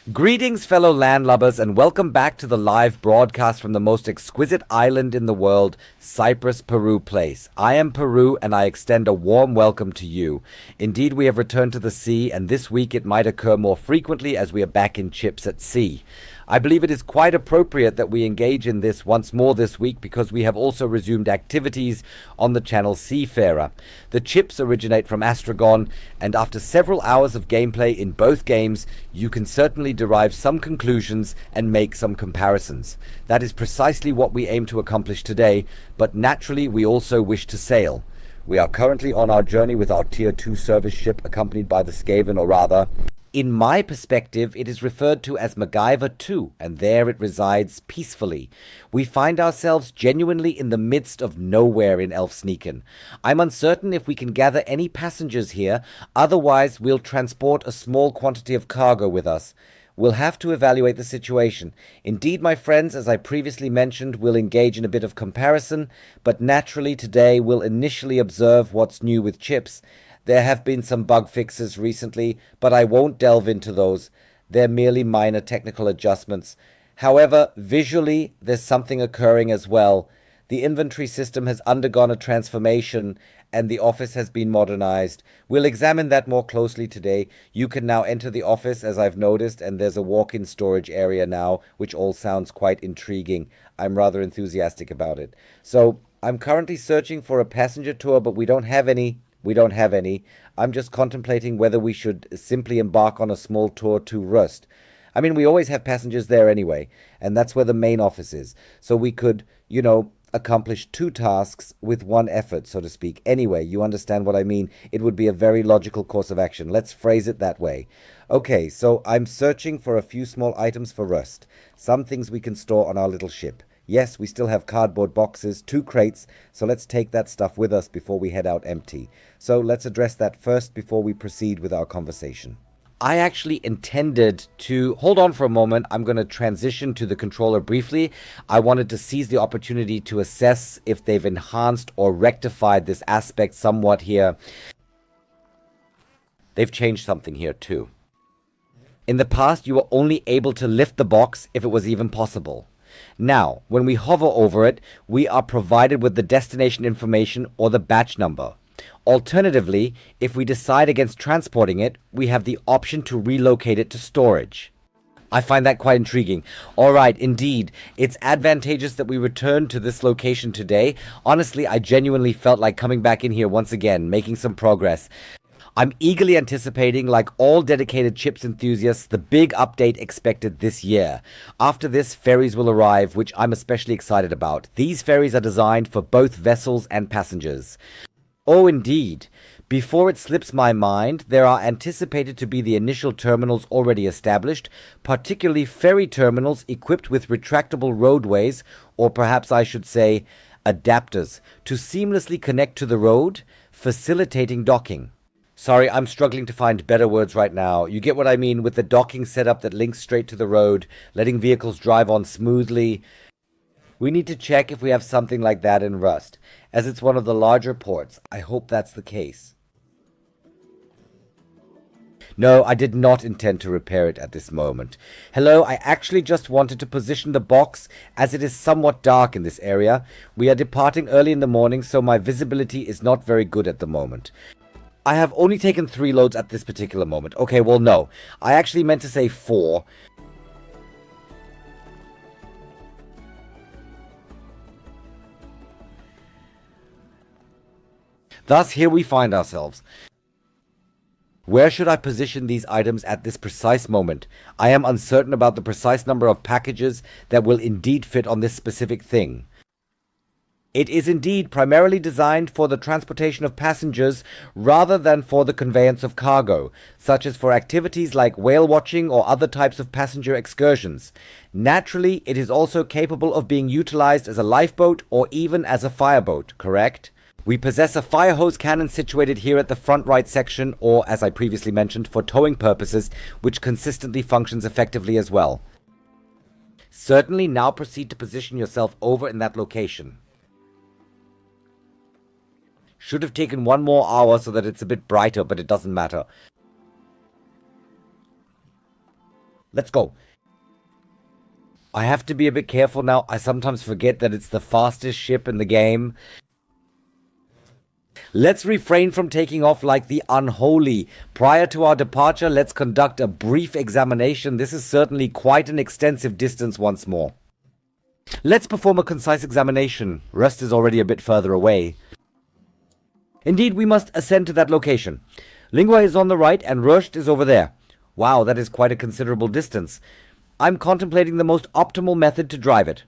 Greetings, fellow landlubbers, and welcome back to the live broadcast from the most exquisite island in the world, Cyprus, Peru Place. I am Peru, and I extend a warm welcome to you. Indeed, we have returned to the sea, and this week it might occur more frequently as we are back in chips at sea. I believe it is quite appropriate that we engage in this once more this week because we have also resumed activities on the channel Seafarer. The chips originate from Astragon, and after several hours of gameplay in both games, you can certainly derive some conclusions and make some comparisons. That is precisely what we aim to accomplish today, but naturally we also wish to sail. We are currently on our journey with our Tier 2 service ship accompanied by the Skaven, or rather, in my perspective, it is referred to as MacGyver 2, and there it resides peacefully. We find ourselves genuinely in the midst of nowhere in Elfsneaken. I'm uncertain if we can gather any passengers here, otherwise we'll transport a small quantity of cargo with us. We'll have to evaluate the situation. Indeed, my friends, as I previously mentioned, we'll engage in a bit of comparison, but naturally today we'll initially observe what's new with chips. There have been some bug fixes recently, but I won't delve into those. They're merely minor technical adjustments. However, visually, there's something occurring as well. The inventory system has undergone a transformation, and the office has been modernized. We'll examine that more closely today. You can now enter the office, as I've noticed, and there's a walk-in storage area now, which all sounds quite intriguing. I'm rather enthusiastic about it. So, I'm currently searching for a passenger tour, but we don't have any. I'm just contemplating whether we should simply embark on a small tour to Rust. I mean, we always have passengers there anyway, and that's where the main office is. So we could, accomplish two tasks with one effort, so to speak. Anyway, you understand what I mean. It would be a very logical course of action. Let's phrase it that way. Okay, so I'm searching for a few small items for Rust. Some things we can store on our little ship. Yes, we still have cardboard boxes, 2 crates, so let's take that stuff with us before we head out empty. So let's address that first before we proceed with our conversation. I actually intended to... Hold on for a moment. I'm going to transition to the controller briefly. I wanted to seize the opportunity to assess if they've enhanced or rectified this aspect somewhat here. They've changed something here too. In the past, you were only able to lift the box if it was even possible. Now, when we hover over it, we are provided with the destination information or the batch number. Alternatively, if we decide against transporting it, we have the option to relocate it to storage. I find that quite intriguing. Alright, indeed, it's advantageous that we return to this location today. Honestly, I genuinely felt like coming back in here once again, making some progress. I'm eagerly anticipating, like all dedicated chips enthusiasts, the big update expected this year. After this, ferries will arrive, which I'm especially excited about. These ferries are designed for both vessels and passengers. Oh, indeed. Before it slips my mind, there are anticipated to be the initial terminals already established, particularly ferry terminals equipped with retractable roadways, or perhaps I should say, adapters, to seamlessly connect to the road, facilitating docking. Sorry, I'm struggling to find better words right now. You get what I mean with the docking setup that links straight to the road, letting vehicles drive on smoothly. We need to check if we have something like that in Rust, as it's one of the larger ports. I hope that's the case. No, I did not intend to repair it at this moment. Hello, I actually just wanted to position the box as it is somewhat dark in this area. We are departing early in the morning, so my visibility is not very good at the moment. I have only taken 3 loads at this particular moment. Okay, well, no. I actually meant to say 4. Thus, here we find ourselves. Where should I position these items at this precise moment? I am uncertain about the precise number of packages that will indeed fit on this specific thing. It is indeed primarily designed for the transportation of passengers rather than for the conveyance of cargo, such as for activities like whale watching or other types of passenger excursions. Naturally, it is also capable of being utilized as a lifeboat or even as a fireboat, correct? We possess a fire hose cannon situated here at the front right section, or as I previously mentioned, for towing purposes, which consistently functions effectively as well. Certainly, now proceed to position yourself over in that location. Should have taken 1 more hour so that it's a bit brighter, but it doesn't matter. Let's go. I have to be a bit careful now. I sometimes forget that it's the fastest ship in the game. Let's refrain from taking off like the unholy. Prior to our departure, let's conduct a brief examination. This is certainly quite an extensive distance once more. Let's perform a concise examination. Rest is already a bit further away. Indeed, we must ascend to that location. Lingua is on the right and Röst is over there. Wow, that is quite a considerable distance. I'm contemplating the most optimal method to drive it.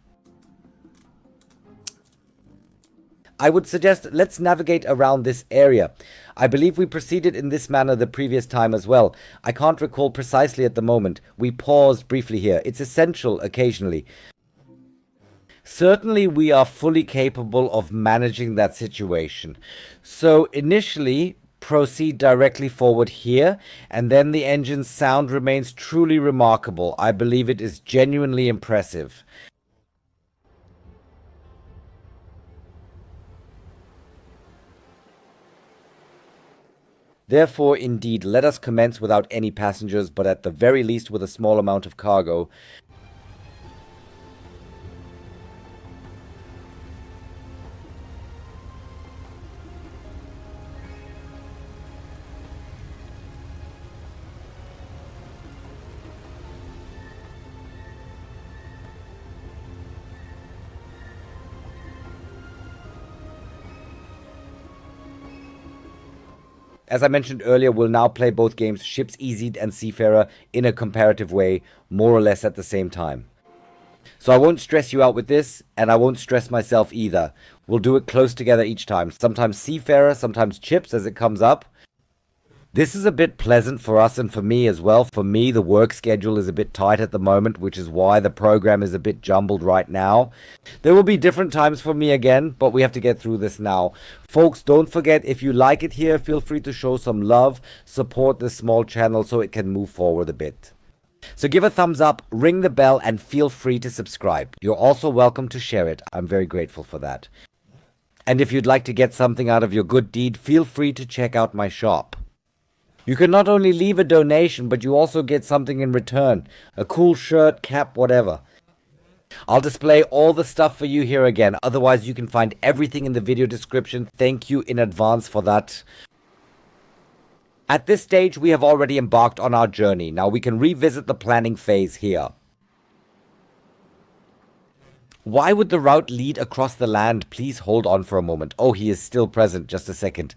I would suggest let's navigate around this area. I believe we proceeded in this manner the previous time as well. I can't recall precisely at the moment. We paused briefly here. It's essential occasionally. Certainly we are fully capable of managing that situation. So initially, proceed directly forward here, and then the engine's sound remains truly remarkable. I believe it is genuinely impressive. Therefore, indeed, let us commence without any passengers, but at the very least with a small amount of cargo. As I mentioned earlier, we'll now play both games, Ships Easy and Seafarer, in a comparative way, more or less at the same time. So I won't stress you out with this, and I won't stress myself either. We'll do it close together each time. Sometimes Seafarer, sometimes Chips as it comes up. This is a bit pleasant for us and for me as well. For me, the work schedule is a bit tight at the moment, which is why the program is a bit jumbled right now. There will be different times for me again, but we have to get through this now. Folks, don't forget, if you like it here, feel free to show some love, support this small channel so it can move forward a bit. So give a thumbs up, ring the bell, and feel free to subscribe. You're also welcome to share it. I'm very grateful for that. And if you'd like to get something out of your good deed, feel free to check out my shop. You can not only leave a donation, but you also get something in return. A cool shirt, cap, whatever. I'll display all the stuff for you here again. Otherwise, you can find everything in the video description. Thank you in advance for that. At this stage, we have already embarked on our journey. Now we can revisit the planning phase here. Why would the route lead across the land? Please hold on for a moment. Oh, he is still present. Just a second.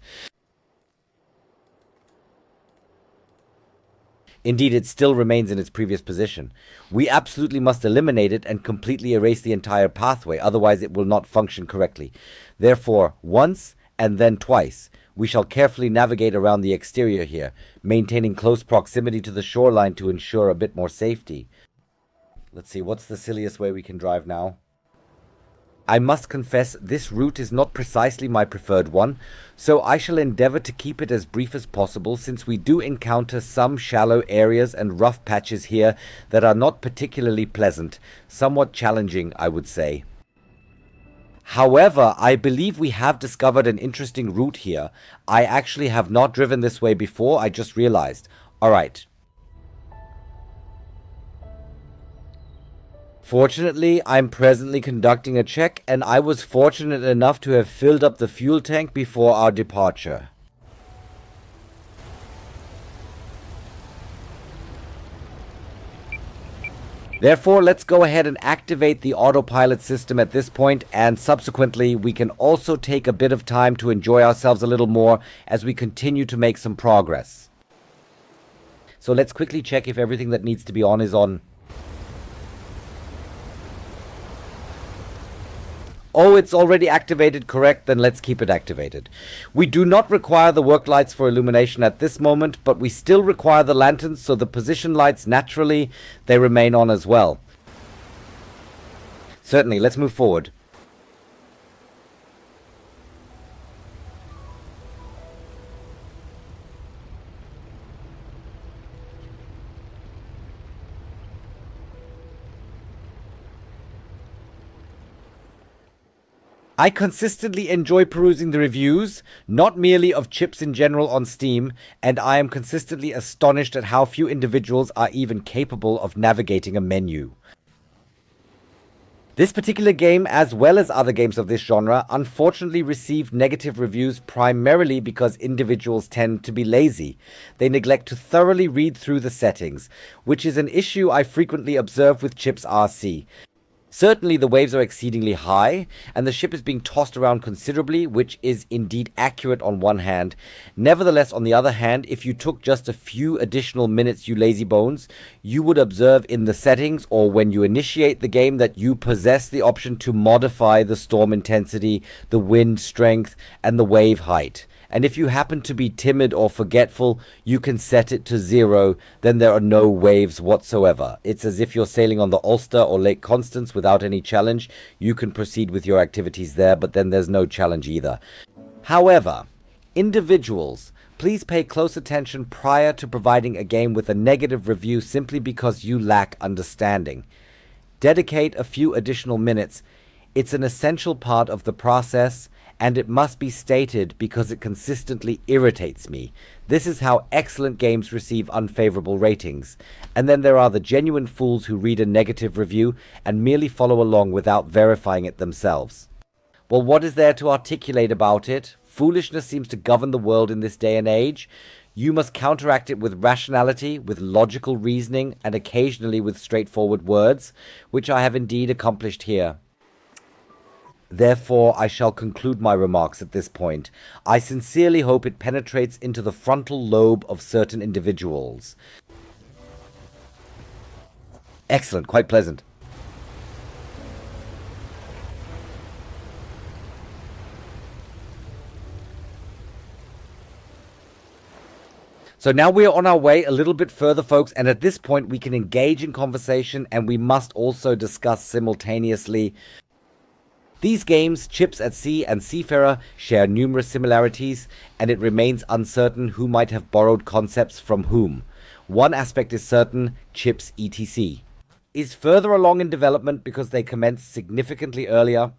Indeed, it still remains in its previous position. We absolutely must eliminate it and completely erase the entire pathway, otherwise it will not function correctly. Therefore, once and then twice, we shall carefully navigate around the exterior here, maintaining close proximity to the shoreline to ensure a bit more safety. Let's see, what's the silliest way we can drive now? I must confess, this route is not precisely my preferred one, so I shall endeavor to keep it as brief as possible, since we do encounter some shallow areas and rough patches here that are not particularly pleasant, somewhat challenging, I would say. However, I believe we have discovered an interesting route here. I actually have not driven this way before, I just realized. Alright. Fortunately, I'm presently conducting a check, and I was fortunate enough to have filled up the fuel tank before our departure. Therefore, let's go ahead and activate the autopilot system at this point, and subsequently we can also take a bit of time to enjoy ourselves a little more as we continue to make some progress. So let's quickly check if everything that needs to be on is on. Oh, it's already activated, correct, then let's keep it activated. We do not require the work lights for illumination at this moment, but we still require the lanterns, so the position lights, naturally, they remain on as well. Certainly, let's move forward. I consistently enjoy perusing the reviews, not merely of chips in general on Steam, and I am consistently astonished at how few individuals are even capable of navigating a menu. This particular game, as well as other games of this genre, unfortunately received negative reviews primarily because individuals tend to be lazy. They neglect to thoroughly read through the settings, which is an issue I frequently observe with Chips RC. Certainly the waves are exceedingly high, and the ship is being tossed around considerably, which is indeed accurate on one hand. Nevertheless, on the other hand, if you took just a few additional minutes, you lazy bones, you would observe in the settings or when you initiate the game that you possess the option to modify the storm intensity, the wind strength, and the wave height. And if you happen to be timid or forgetful, you can set it to 0, then there are no waves whatsoever. It's as if you're sailing on the Ulster or Lake Constance without any challenge. You can proceed with your activities there, but then there's no challenge either. However, individuals, please pay close attention prior to providing a game with a negative review simply because you lack understanding. Dedicate a few additional minutes. It's an essential part of the process, and it must be stated because it consistently irritates me. This is how excellent games receive unfavorable ratings. And then there are the genuine fools who read a negative review and merely follow along without verifying it themselves. Well, what is there to articulate about it? Foolishness seems to govern the world in this day and age. You must counteract it with rationality, with logical reasoning, and occasionally with straightforward words, which I have indeed accomplished here. Therefore, I shall conclude my remarks at this point. I sincerely hope it penetrates into the frontal lobe of certain individuals. Excellent, quite pleasant. So now we are on our way a little bit further, folks, and at this point we can engage in conversation, and we must also discuss simultaneously. These games, Chips at Sea and Seafarer, share numerous similarities, and it remains uncertain who might have borrowed concepts from whom. One aspect is certain: Chips etc. is further along in development because they commenced significantly earlier.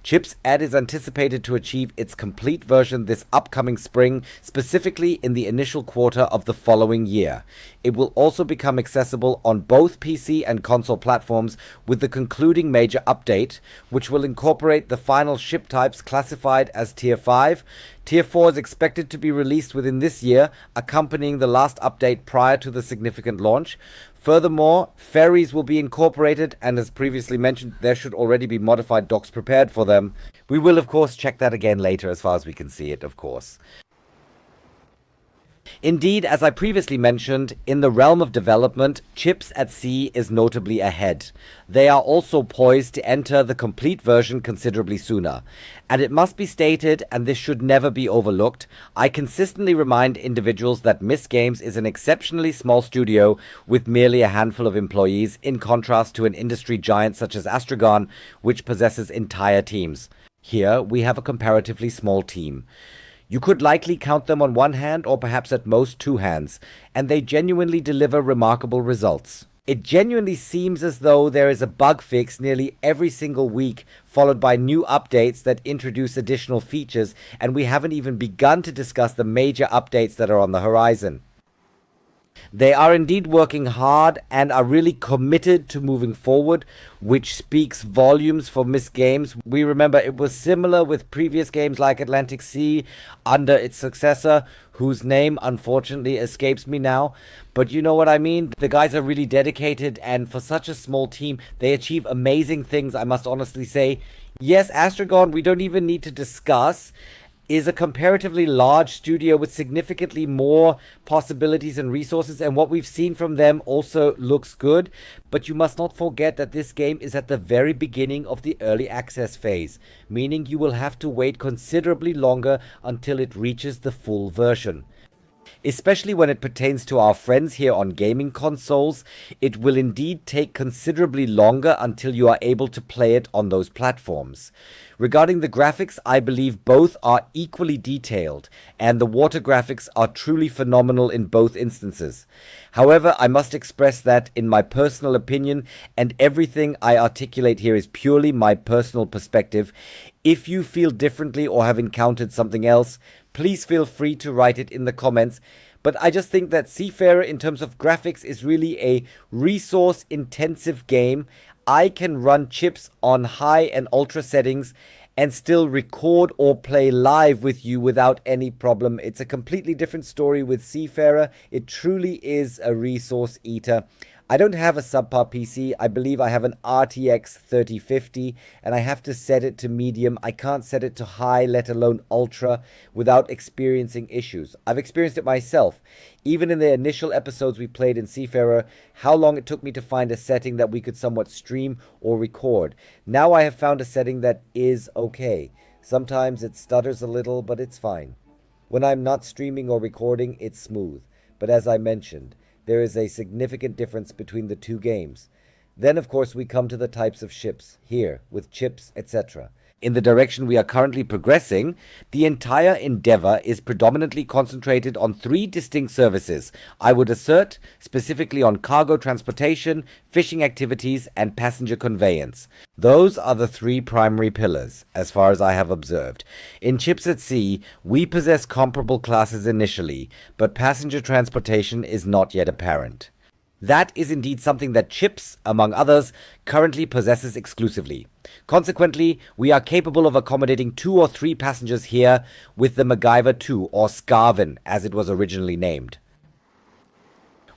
Chips Ed is anticipated to achieve its complete version this upcoming spring, specifically in the initial quarter of the following year. It will also become accessible on both PC and console platforms with the concluding major update, which will incorporate the final ship types classified as Tier 5. Tier 4 is expected to be released within this year, accompanying the last update prior to the significant launch. Furthermore, ferries will be incorporated, and as previously mentioned, there should already be modified docks prepared for them. We will, of course, check that again later as far as we can see it, of course. Indeed, as I previously mentioned, in the realm of development, Chips at Sea is notably ahead. They are also poised to enter the complete version considerably sooner. And it must be stated, and this should never be overlooked, I consistently remind individuals that Miss Games is an exceptionally small studio with merely a handful of employees, in contrast to an industry giant such as Astragon, which possesses entire teams. Here, we have a comparatively small team. You could likely count them on one hand or perhaps at most two hands, and they genuinely deliver remarkable results. It genuinely seems as though there is a bug fix nearly every single week, followed by new updates that introduce additional features, and we haven't even begun to discuss the major updates that are on the horizon. They are indeed working hard and are really committed to moving forward, which speaks volumes for Miss Games. We remember it was similar with previous games like Atlantic Sea under its successor, whose name unfortunately escapes me now. But you know what I mean? The guys are really dedicated, and for such a small team, they achieve amazing things, I must honestly say. Yes, Astragon, we don't even need to discuss, is a comparatively large studio with significantly more possibilities and resources, and what we've seen from them also looks good. But you must not forget that this game is at the very beginning of the early access phase, meaning you will have to wait considerably longer until it reaches the full version. Especially when it pertains to our friends here on gaming consoles, it will indeed take considerably longer until you are able to play it on those platforms. Regarding the graphics, I believe both are equally detailed, and the water graphics are truly phenomenal in both instances. However, I must express that, in my personal opinion, and everything I articulate here is purely my personal perspective. If you feel differently or have encountered something else, please feel free to write it in the comments. But I just think that Seafarer, in terms of graphics, is really a resource-intensive game. I can run chips on high and ultra settings and still record or play live with you without any problem. It's a completely different story with Seafarer. It truly is a resource eater. I don't have a subpar PC. I believe I have an RTX 3050, and I have to set it to medium. I can't set it to high, let alone ultra, without experiencing issues. I've experienced it myself. Even in the initial episodes we played in Seafarer, how long it took me to find a setting that we could somewhat stream or record. Now I have found a setting that is okay. Sometimes it stutters a little, but it's fine. When I'm not streaming or recording, it's smooth. But as I mentioned, there is a significant difference between the two games. Then, of course, we come to the types of ships, here, with chips, etc. In the direction we are currently progressing, the entire endeavor is predominantly concentrated on three distinct services. I would assert, specifically on cargo transportation, fishing activities, and passenger conveyance. Those are the three primary pillars, as far as I have observed. In Chips at Sea, we possess comparable classes initially, but passenger transportation is not yet apparent. That is indeed something that Chips, among others, currently possesses exclusively. Consequently, we are capable of accommodating 2 or 3 passengers here with the MacGyver 2, or Scarvin, as it was originally named.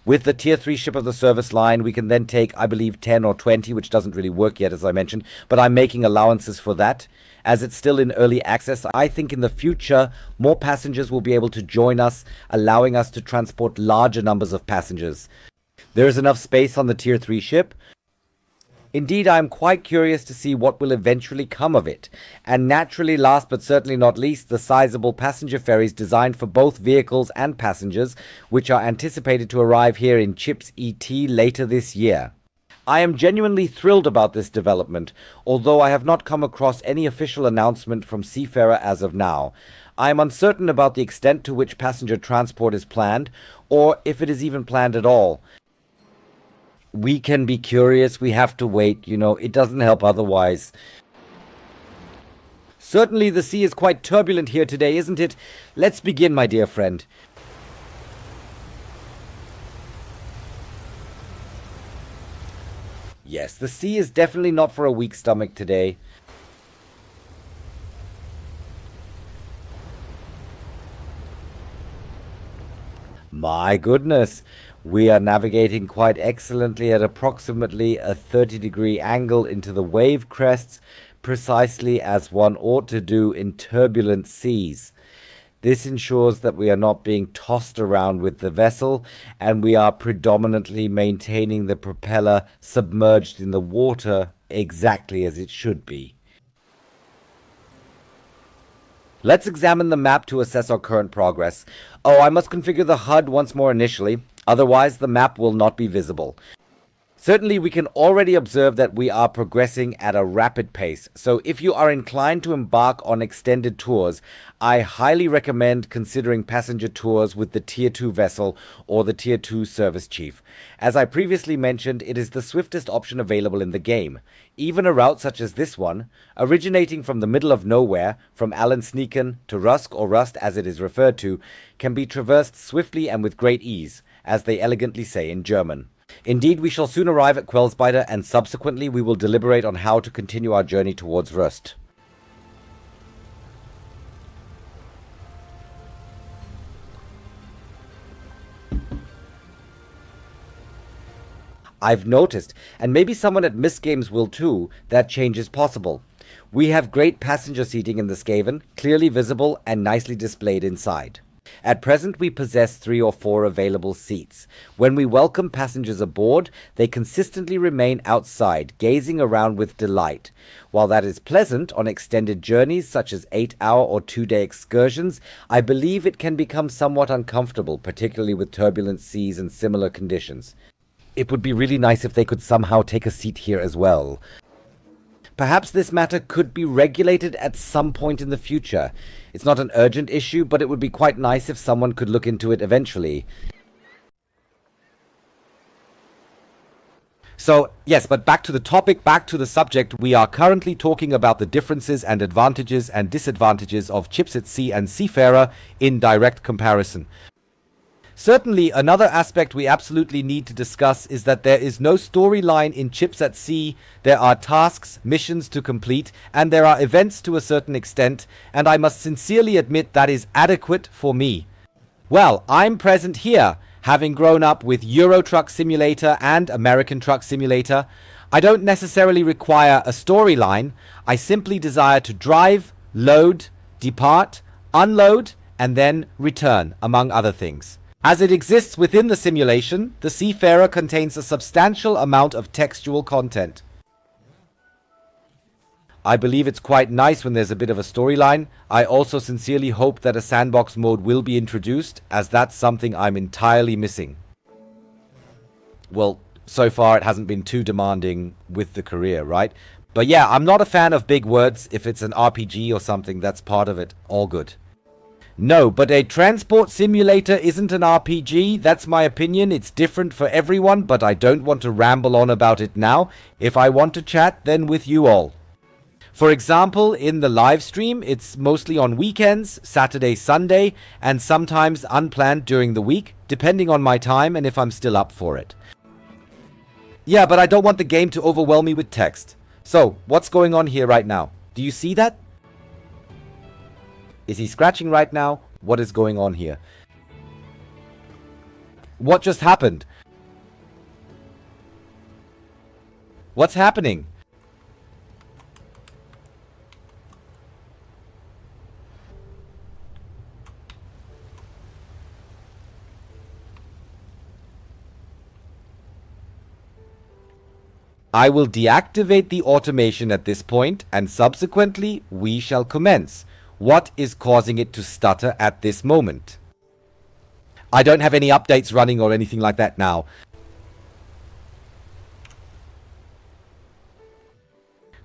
With the Tier 3 ship of the service line, we can then take, I believe, 10 or 20, which doesn't really work yet, as I mentioned, but I'm making allowances for that. As it's still in early access, I think in the future, more passengers will be able to join us, allowing us to transport larger numbers of passengers. There is enough space on the Tier 3 ship. Indeed, I am quite curious to see what will eventually come of it. And naturally, last but certainly not least, the sizable passenger ferries designed for both vehicles and passengers, which are anticipated to arrive here in Chips ET later this year. I am genuinely thrilled about this development, although I have not come across any official announcement from Seafarer as of now. I am uncertain about the extent to which passenger transport is planned, or if it is even planned at all. We can be curious, we have to wait, it doesn't help otherwise. Certainly the sea is quite turbulent here today, isn't it? Let's begin, my dear friend. Yes, the sea is definitely not for a weak stomach today. My goodness. We are navigating quite excellently at approximately a 30-degree angle into the wave crests, precisely as one ought to do in turbulent seas. This ensures that we are not being tossed around with the vessel, and we are predominantly maintaining the propeller submerged in the water exactly as it should be. Let's examine the map to assess our current progress. Oh, I must configure the HUD once more initially. Otherwise, the map will not be visible. Certainly, we can already observe that we are progressing at a rapid pace, so if you are inclined to embark on extended tours, I highly recommend considering passenger tours with the Tier 2 vessel or the Tier 2 service chief. As I previously mentioned, it is the swiftest option available in the game. Even a route such as this one, originating from the middle of nowhere, from Sneaken to Rusk or Rust as it is referred to, can be traversed swiftly and with great ease, as they elegantly say in German. Indeed, we shall soon arrive at Quellspider, and subsequently we will deliberate on how to continue our journey towards Rust. I've noticed, and maybe someone at Miss Games will too, that change is possible. We have great passenger seating in the Skaven, clearly visible and nicely displayed inside. At present, we possess 3 or 4 available seats. When we welcome passengers aboard, they consistently remain outside, gazing around with delight. While that is pleasant on extended journeys such as 8-hour or 2-day excursions, I believe it can become somewhat uncomfortable, particularly with turbulent seas and similar conditions. It would be really nice if they could somehow take a seat here as well. Perhaps this matter could be regulated at some point in the future. It's not an urgent issue, but it would be quite nice if someone could look into it eventually. So, yes, but back to the topic, back to the subject. We are currently talking about the differences and advantages and disadvantages of Chips at Sea and Seafarer in direct comparison. Certainly, another aspect we absolutely need to discuss is that there is no storyline in Chips at Sea. There are tasks, missions to complete, and there are events to a certain extent, and I must sincerely admit that is adequate for me. Well, I'm present here, having grown up with Euro Truck Simulator and American Truck Simulator. I don't necessarily require a storyline. I simply desire to drive, load, depart, unload, and then return, among other things. As it exists within the simulation, the Seafarer contains a substantial amount of textual content. I believe it's quite nice when there's a bit of a storyline. I also sincerely hope that a sandbox mode will be introduced, as that's something I'm entirely missing. Well, so far it hasn't been too demanding with the career, right? But yeah, I'm not a fan of big words. If it's an RPG or something, that's part of it. All good. No, but a transport simulator isn't an RPG. That's my opinion. It's different for everyone, but I don't want to ramble on about it now. If I want to chat, then with you all. For example, in the live stream, it's mostly on weekends, Saturday, Sunday, and sometimes unplanned during the week, depending on my time and if I'm still up for it. Yeah, but I don't want the game to overwhelm me with text. So, what's going on here right now? Do you see that? Is he scratching right now? What is going on here? What just happened? What's happening? I will deactivate the automation at this point, and subsequently we shall commence. What is causing it to stutter at this moment? I don't have any updates running or anything like that now.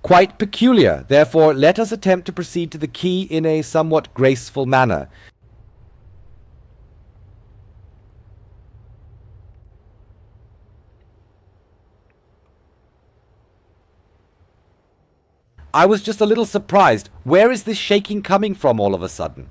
Quite peculiar. Therefore, let us attempt to proceed to the key in a somewhat graceful manner. I was just a little surprised. Where is this shaking coming from all of a sudden?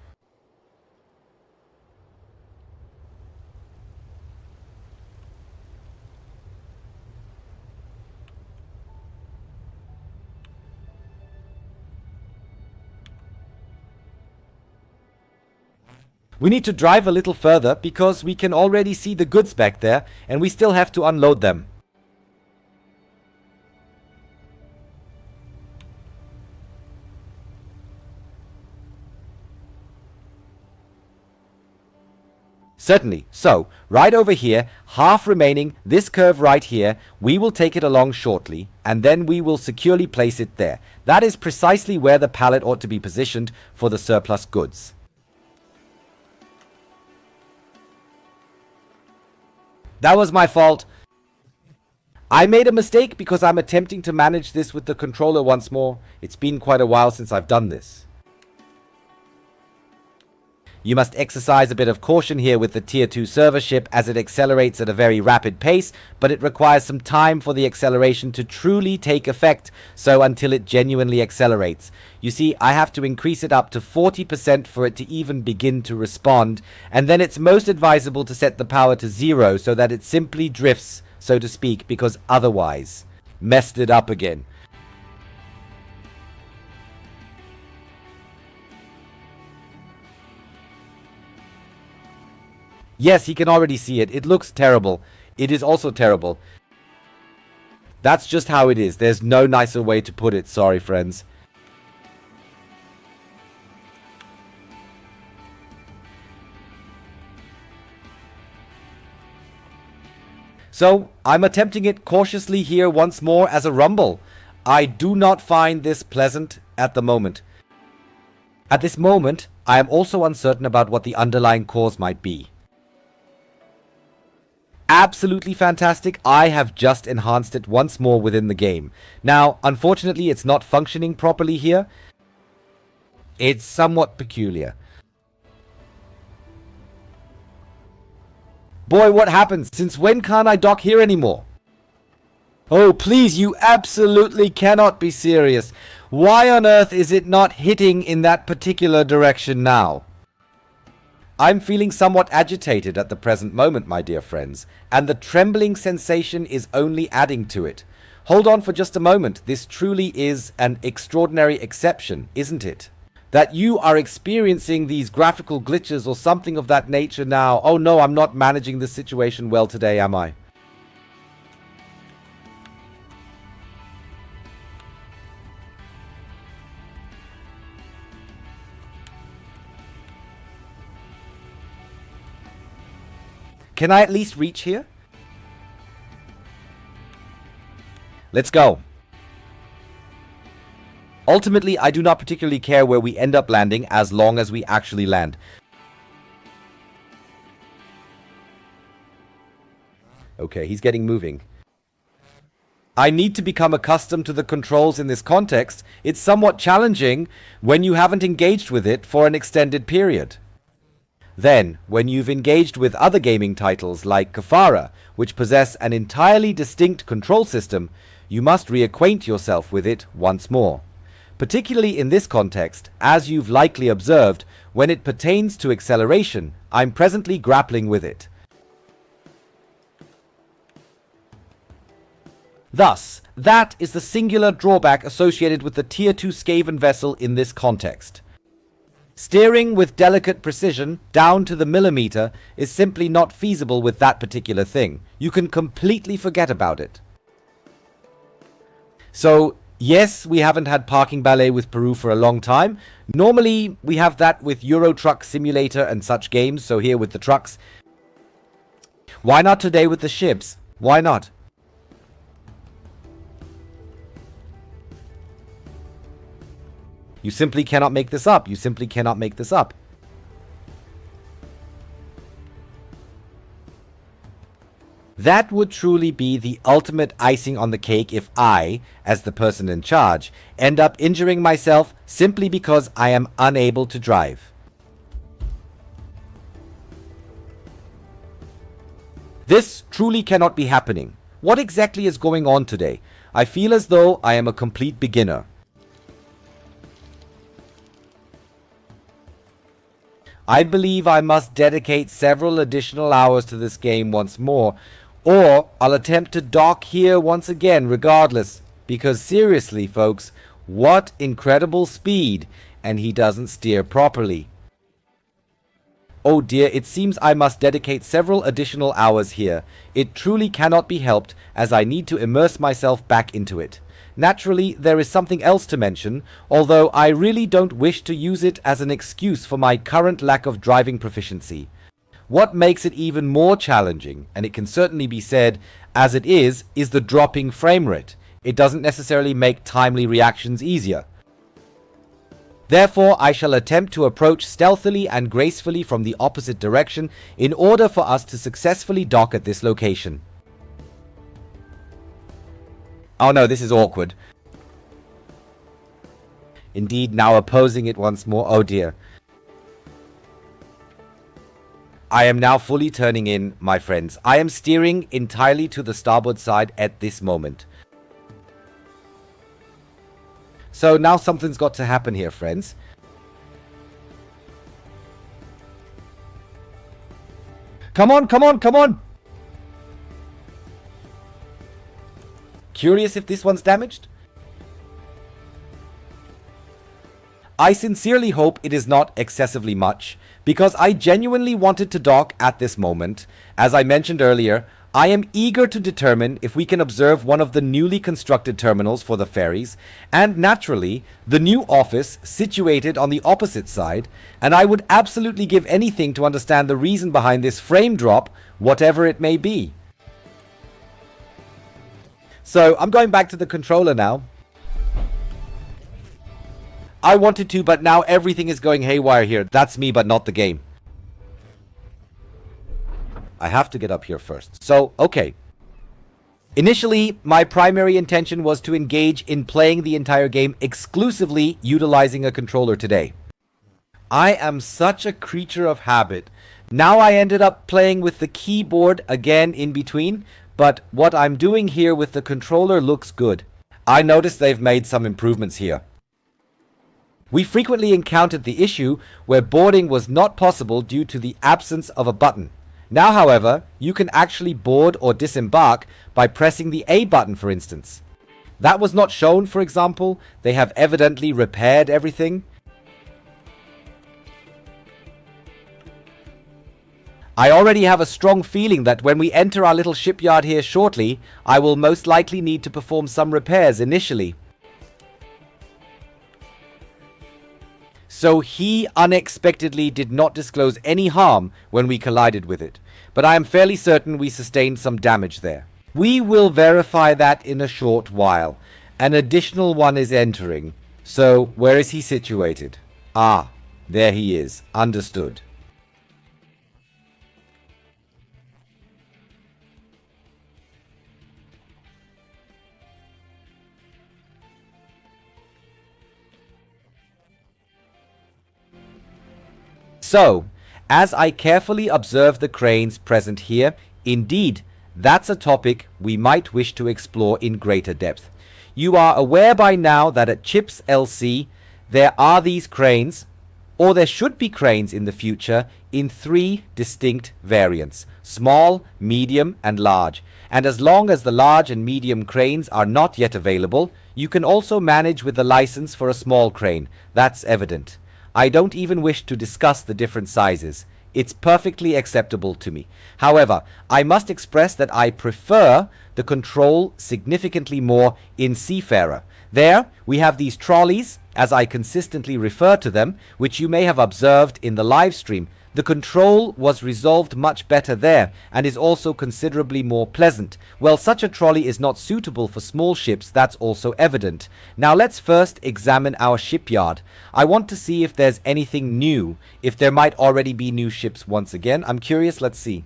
We need to drive a little further because we can already see the goods back there and we still have to unload them. Certainly. So, right over here, half remaining, this curve right here, we will take it along shortly, and then we will securely place it there. That is precisely where the pallet ought to be positioned for the surplus goods. That was my fault. I made a mistake because I'm attempting to manage this with the controller once more. It's been quite a while since I've done this. You must exercise a bit of caution here with the Tier 2 server ship as it accelerates at a very rapid pace, but it requires some time for the acceleration to truly take effect, so until it genuinely accelerates. You see, I have to increase it up to 40% for it to even begin to respond, and then it's most advisable to set the power to 0 so that it simply drifts, so to speak, because otherwise, messed it up again. Yes, he can already see it. It looks terrible. It is also terrible. That's just how it is. There's no nicer way to put it. Sorry, friends. So I'm attempting it cautiously here once more as a rumble. I do not find this pleasant at the moment. At this moment, I am also uncertain about what the underlying cause might be. Absolutely fantastic. I have just enhanced it once more within the game. Now, unfortunately, it's not functioning properly here. It's somewhat peculiar. Boy, what happened? Since when can't I dock here anymore? Oh, please, you absolutely cannot be serious. Why on earth is it not hitting in that particular direction now? I'm feeling somewhat agitated at the present moment, my dear friends, and the trembling sensation is only adding to it. Hold on for just a moment. This truly is an extraordinary exception, isn't it? That you are experiencing these graphical glitches or something of that nature now. Oh no, I'm not managing this situation well today, am I? Can I at least reach here? Let's go. Ultimately, I do not particularly care where we end up landing as long as we actually land. Okay, he's getting moving. I need to become accustomed to the controls in this context. It's somewhat challenging when you haven't engaged with it for an extended period. Then, when you've engaged with other gaming titles like Seafarer, which possess an entirely distinct control system, you must reacquaint yourself with it once more. Particularly in this context, as you've likely observed, when it pertains to acceleration, I'm presently grappling with it. Thus, that is the singular drawback associated with the Tier 2 Skaven vessel in this context. Steering with delicate precision, down to the millimeter, is simply not feasible with that particular thing. You can completely forget about it. So, yes, we haven't had parking ballet with Peru for a long time. Normally, we have that with Euro Truck Simulator and such games, so here with the trucks. Why not today with the ships? Why not? You simply cannot make this up. You simply cannot make this up. That would truly be the ultimate icing on the cake if I, as the person in charge, end up injuring myself simply because I am unable to drive. This truly cannot be happening. What exactly is going on today? I feel as though I am a complete beginner. I believe I must dedicate several additional hours to this game once more, or I'll attempt to dock here once again regardless, because seriously folks, what incredible speed, and he doesn't steer properly. Oh dear, it seems I must dedicate several additional hours here. It truly cannot be helped, as I need to immerse myself back into it. Naturally, there is something else to mention, although I really don't wish to use it as an excuse for my current lack of driving proficiency. What makes it even more challenging, and it can certainly be said as it is the dropping frame rate. It doesn't necessarily make timely reactions easier. Therefore, I shall attempt to approach stealthily and gracefully from the opposite direction in order for us to successfully dock at this location. Oh no, this is awkward. Indeed, now opposing it once more. Oh dear. I am now fully turning in, my friends. I am steering entirely to the starboard side at this moment. So now something's got to happen here, friends. Come on, come on, come on! Curious if this one's damaged? I sincerely hope it is not excessively much, because I genuinely wanted to dock at this moment. As I mentioned earlier, I am eager to determine if we can observe one of the newly constructed terminals for the ferries, and naturally, the new office situated on the opposite side, and I would absolutely give anything to understand the reason behind this frame drop, whatever it may be. So I'm going back to the controller now. I wanted to, but now everything is going haywire here. That's me, but not the game. I have to get up here first. So, okay. Initially, my primary intention was to engage in playing the entire game exclusively utilizing a controller today. I am such a creature of habit. Now I ended up playing with the keyboard again in between, but what I'm doing here with the controller looks good. I noticed they've made some improvements here. We frequently encountered the issue where boarding was not possible due to the absence of a button. Now, however, you can actually board or disembark by pressing the A button, for instance. That was not shown, for example. They have evidently repaired everything. I already have a strong feeling that when we enter our little shipyard here shortly, I will most likely need to perform some repairs initially. So he unexpectedly did not disclose any harm when we collided with it, but I am fairly certain we sustained some damage there. We will verify that in a short while. An additional one is entering. So where is he situated? Ah, there he is. Understood. So, as I carefully observe the cranes present here, indeed, that's a topic we might wish to explore in greater depth. You are aware by now that at Chips LC, there are these cranes, or there should be cranes in the future, in 3 distinct variants: small, medium, and large. And as long as the large and medium cranes are not yet available, you can also manage with the license for a small crane. That's evident. I don't even wish to discuss the different sizes. It's perfectly acceptable to me. However, I must express that I prefer the control significantly more in Seafarer. There, we have these trolleys, as I consistently refer to them, which you may have observed in the live stream. The control was resolved much better there, and is also considerably more pleasant. Well, such a trolley is not suitable for small ships, that's also evident. Now let's first examine our shipyard. I want to see if there's anything new, if there might already be new ships once again. I'm curious, let's see.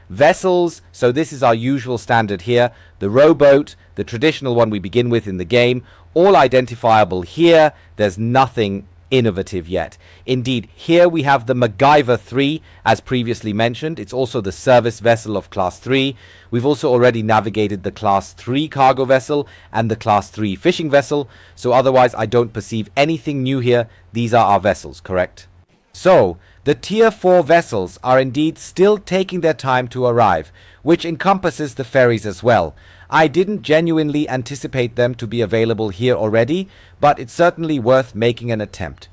Vessels, so this is our usual standard here. The rowboat, the traditional one we begin with in the game, all identifiable here. There's nothing innovative yet. Indeed, here we have the MacGyver 3, as previously mentioned. It's also the service vessel of Class 3. We've also already navigated the Class 3 cargo vessel and the Class 3 fishing vessel, so otherwise I don't perceive anything new here. These are our vessels, correct? So, the Tier 4 vessels are indeed still taking their time to arrive, which encompasses the ferries as well. I didn't genuinely anticipate them to be available here already, but it's certainly worth making an attempt.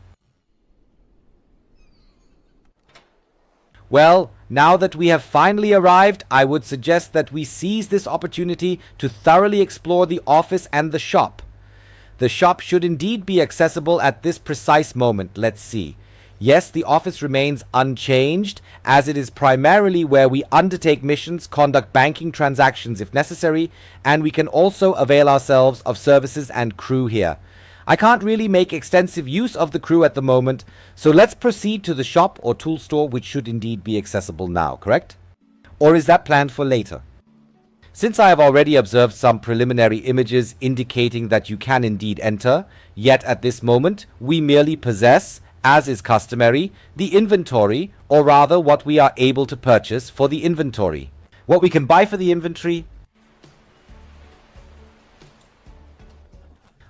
Well, now that we have finally arrived, I would suggest that we seize this opportunity to thoroughly explore the office and the shop. The shop should indeed be accessible at this precise moment. Let's see. Yes, the office remains unchanged, as it is primarily where we undertake missions, conduct banking transactions if necessary, and we can also avail ourselves of services and crew here. I can't really make extensive use of the crew at the moment, so let's proceed to the shop or tool store, which should indeed be accessible now, correct? Or is that planned for later? Since I have already observed some preliminary images indicating that you can indeed enter, yet at this moment we merely possess, as is customary, the inventory, or rather what we are able to purchase for the inventory. What we can buy for the inventory,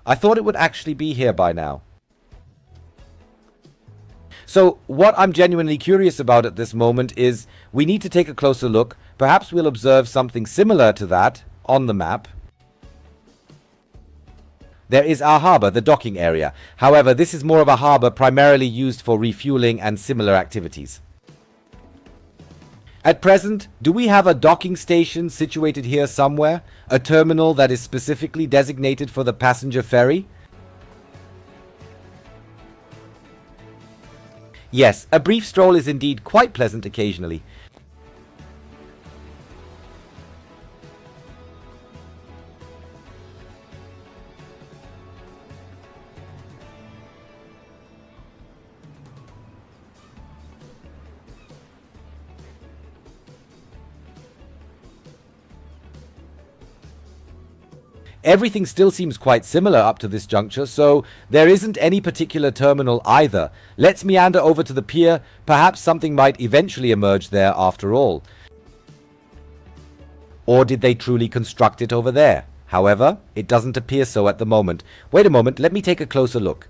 I thought it would actually be here by now. So what I'm genuinely curious about at this moment is we need to take a closer look. Perhaps we'll observe something similar to that on the map. There is our harbor, the docking area. However, this is more of a harbor primarily used for refueling and similar activities. At present, do we have a docking station situated here somewhere? A terminal that is specifically designated for the passenger ferry? Yes, a brief stroll is indeed quite pleasant occasionally. Everything still seems quite similar up to this juncture, so there isn't any particular terminal either. Let's meander over to the pier. Perhaps something might eventually emerge there after all. Or did they truly construct it over there? However, it doesn't appear so at the moment. Wait a moment, let me take a closer look.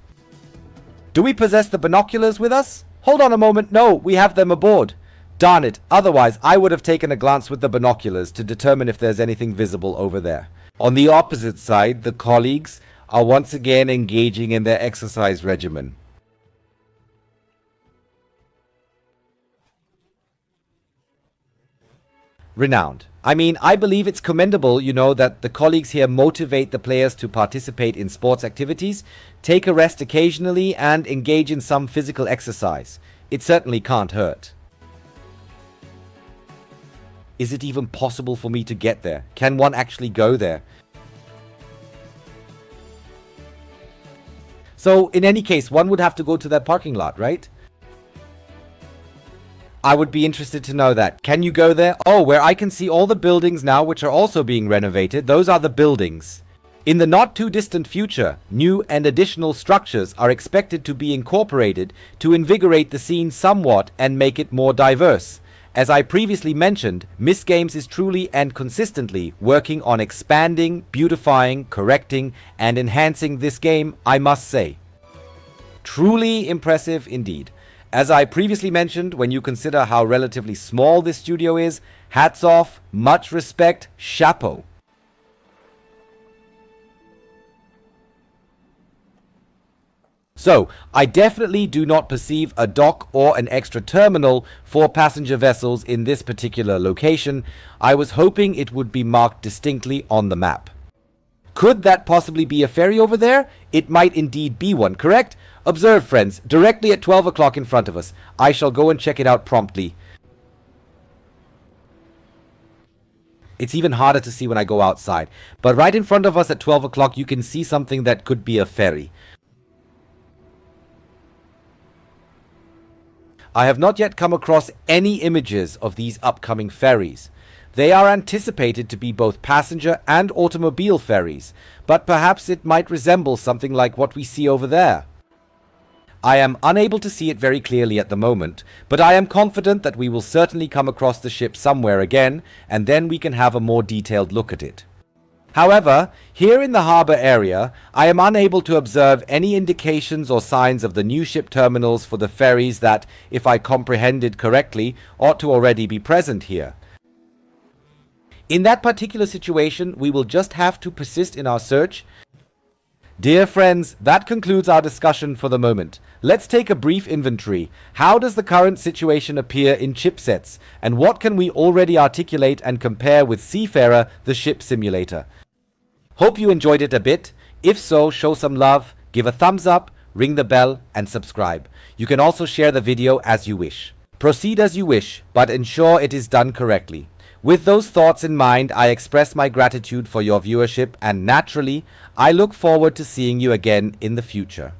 Do we possess the binoculars with us? Hold on a moment, no, we have them aboard. Darn it, otherwise I would have taken a glance with the binoculars to determine if there's anything visible over there. On the opposite side, the colleagues are once again engaging in their exercise regimen. Renowned. I mean, I believe it's commendable, that the colleagues here motivate the players to participate in sports activities, take a rest occasionally, and engage in some physical exercise. It certainly can't hurt. Is it even possible for me to get there? Can one actually go there? So, in any case, one would have to go to that parking lot, right? I would be interested to know that. Can you go there? Oh, where I can see all the buildings now which are also being renovated. Those are the buildings. In the not too distant future, new and additional structures are expected to be incorporated to invigorate the scene somewhat and make it more diverse. As I previously mentioned, Miss Games is truly and consistently working on expanding, beautifying, correcting, and enhancing this game, I must say. Truly impressive indeed. As I previously mentioned, when you consider how relatively small this studio is, hats off, much respect, chapeau. So, I definitely do not perceive a dock or an extra terminal for passenger vessels in this particular location. I was hoping it would be marked distinctly on the map. Could that possibly be a ferry over there? It might indeed be one, correct? Observe, friends, directly at 12 o'clock in front of us. I shall go and check it out promptly. It's even harder to see when I go outside. But right in front of us at 12 o'clock, you can see something that could be a ferry. I have not yet come across any images of these upcoming ferries. They are anticipated to be both passenger and automobile ferries, but perhaps it might resemble something like what we see over there. I am unable to see it very clearly at the moment, but I am confident that we will certainly come across the ship somewhere again, and then we can have a more detailed look at it. However, here in the harbour area, I am unable to observe any indications or signs of the new ship terminals for the ferries that, if I comprehended correctly, ought to already be present here. In that particular situation, we will just have to persist in our search. Dear friends, that concludes our discussion for the moment. Let's take a brief inventory. How does the current situation appear in chipsets, and what can we already articulate and compare with Seafarer, the ship simulator? Hope you enjoyed it a bit. If so, show some love, give a thumbs up, ring the bell, and subscribe. You can also share the video as you wish. Proceed as you wish, but ensure it is done correctly. With those thoughts in mind, I express my gratitude for your viewership, and naturally, I look forward to seeing you again in the future.